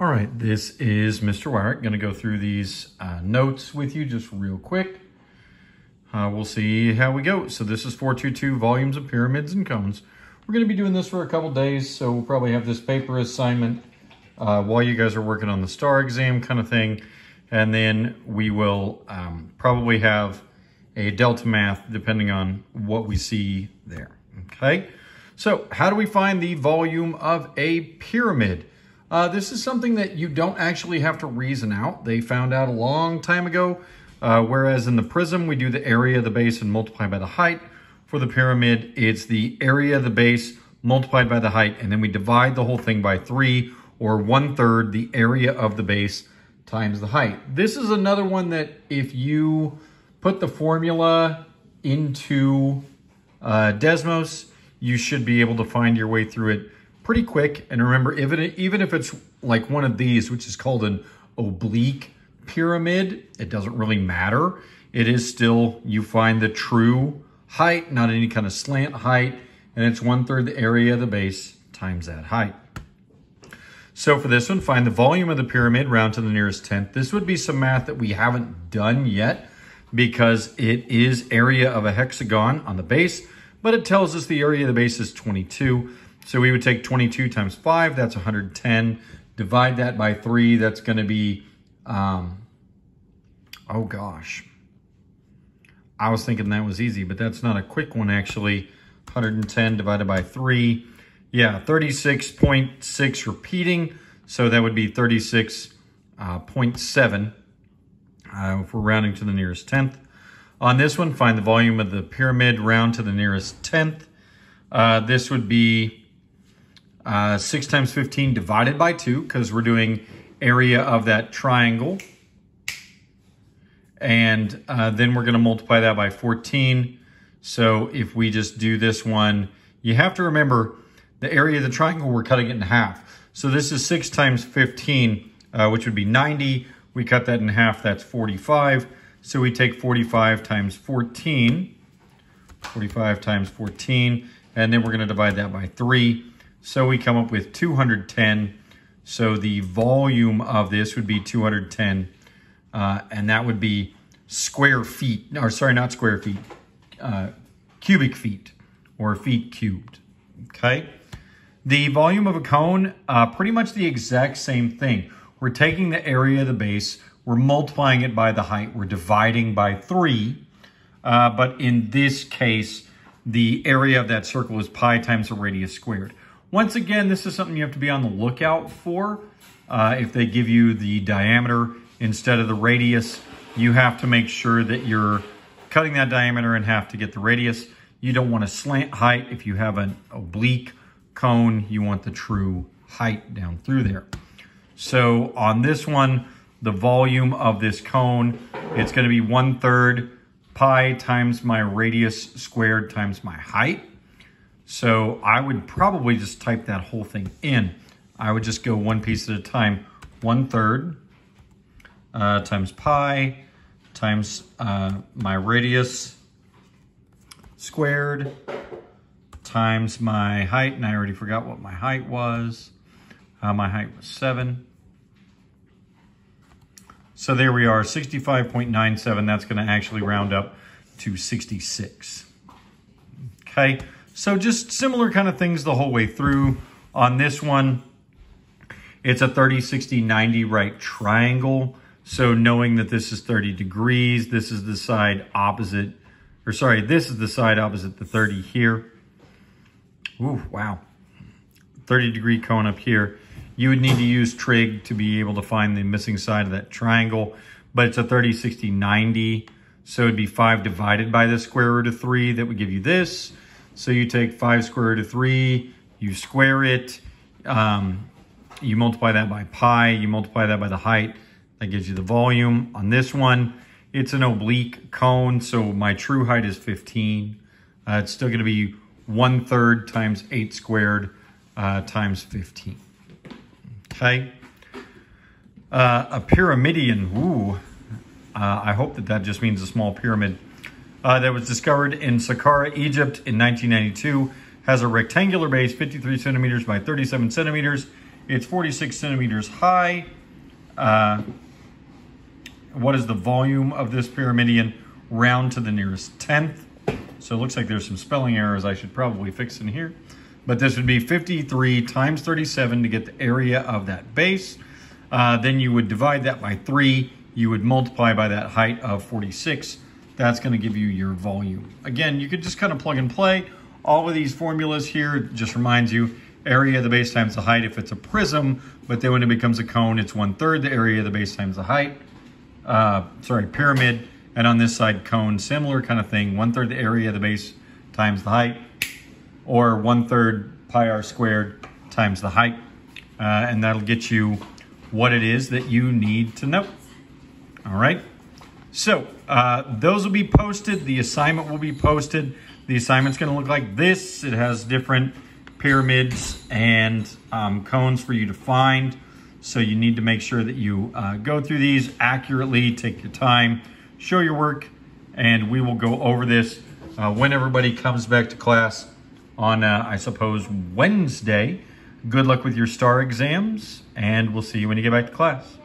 All right, this is Mr. Weyrich. Going to go through these notes with you just real quick. We'll see how we go. So this is 422 volumes of pyramids and cones. We're going to be doing this for a couple days, so we'll probably have this paper assignment while you guys are working on the STAR exam kind of thing. And then we will probably have a Delta Math depending on what we see there. Okay, so how do we find the volume of a pyramid? This is something that you don't actually have to reason out. They found out a long time ago, whereas in the prism, we do the area of the base and multiply by the height. For the pyramid, it's the area of the base multiplied by the height, and then we divide the whole thing by 3, or 1/3 the area of the base times the height. This is another one that if you put the formula into Desmos, you should be able to find your way through it pretty quick. And remember, even if it's like one of these, which is called an oblique pyramid, it doesn't really matter. It is still, you find the true height, not any kind of slant height, and it's 1/3 the area of the base times that height. So for this one, find the volume of the pyramid, round to the nearest tenth. This would be some math that we haven't done yet because it is area of a hexagon on the base, but it tells us the area of the base is 22. So we would take 22 times 5, that's 110. Divide that by 3, that's going to be, oh gosh. I was thinking that was easy, but that's not a quick one actually. 110 divided by 3. Yeah, 36.6 repeating. So that would be 36.7 if we're rounding to the nearest tenth. On this one, find the volume of the pyramid, round to the nearest tenth. This would be 6 times 15 divided by 2, because we're doing area of that triangle. And then we're going to multiply that by 14. So if we just do this one, you have to remember the area of the triangle, we're cutting it in half. So this is 6 times 15, which would be 90. We cut that in half, that's 45. So we take 45 times 14, 45 times 14, and then we're going to divide that by 3. So we come up with 210. So the volume of this would be 210, and that would be square feet, or sorry, not square feet, cubic feet, or feet cubed, okay? The volume of a cone, pretty much the exact same thing. We're taking the area of the base, we're multiplying it by the height, we're dividing by 3, but in this case, the area of that circle is pi times the radius squared. Once again, this is something you have to be on the lookout for. If they give you the diameter instead of the radius, you have to make sure that you're cutting that diameter in half to get the radius. You don't want a slant height. If you have an oblique cone, you want the true height down through there. So on this one, the volume of this cone, it's going to be 1/3 pi times my radius squared times my height. So I would probably just type that whole thing in. I would just go one piece at a time. 1/3 times pi times my radius squared times my height. And I already forgot what my height was. My height was 7. So there we are, 65.97. That's going to actually round up to 66. Okay. So just similar kind of things the whole way through. On this one, it's a 30, 60, 90 right triangle. So knowing that this is 30 degrees, this is the side opposite, or sorry, this is the side opposite the 30 here. Ooh, wow. 30 degree cone up here. You would need to use trig to be able to find the missing side of that triangle, but it's a 30, 60, 90. So it'd be 5 divided by the square root of 3 that would give you this. So you take 5 square root of 3, you square it, you multiply that by pi, you multiply that by the height, that gives you the volume. On this one, it's an oblique cone, so my true height is 15. It's still going to be 1/3 times 8 squared times 15. Okay. A pyramidion, ooh, I hope that just means a small pyramid. That was discovered in Saqqara, Egypt in 1992. Has a rectangular base, 53 centimeters by 37 centimeters. It's 46 centimeters high. What is the volume of this pyramidion? Round to the nearest tenth. So it looks like there's some spelling errors I should probably fix in here. But this would be 53 times 37 to get the area of that base. Then you would divide that by 3. You would multiply by that height of 46. That's going to give you your volume. Again, you could just kind of plug and play. All of these formulas here just reminds you area of the base times the height if it's a prism, but then when it becomes a cone, it's 1/3 the area of the base times the height. Pyramid. And on this side, cone, similar kind of thing. 1/3 the area of the base times the height, or 1/3 pi r squared times the height. And that'll get you what it is that you need to know. All right. So those will be posted. The assignment will be posted. The assignment's going to look like this. It has different pyramids and cones for you to find. So you need to make sure that you go through these accurately, take your time, show your work, and we will go over this when everybody comes back to class on, I suppose, Wednesday. Good luck with your STAR exams, and we'll see you when you get back to class.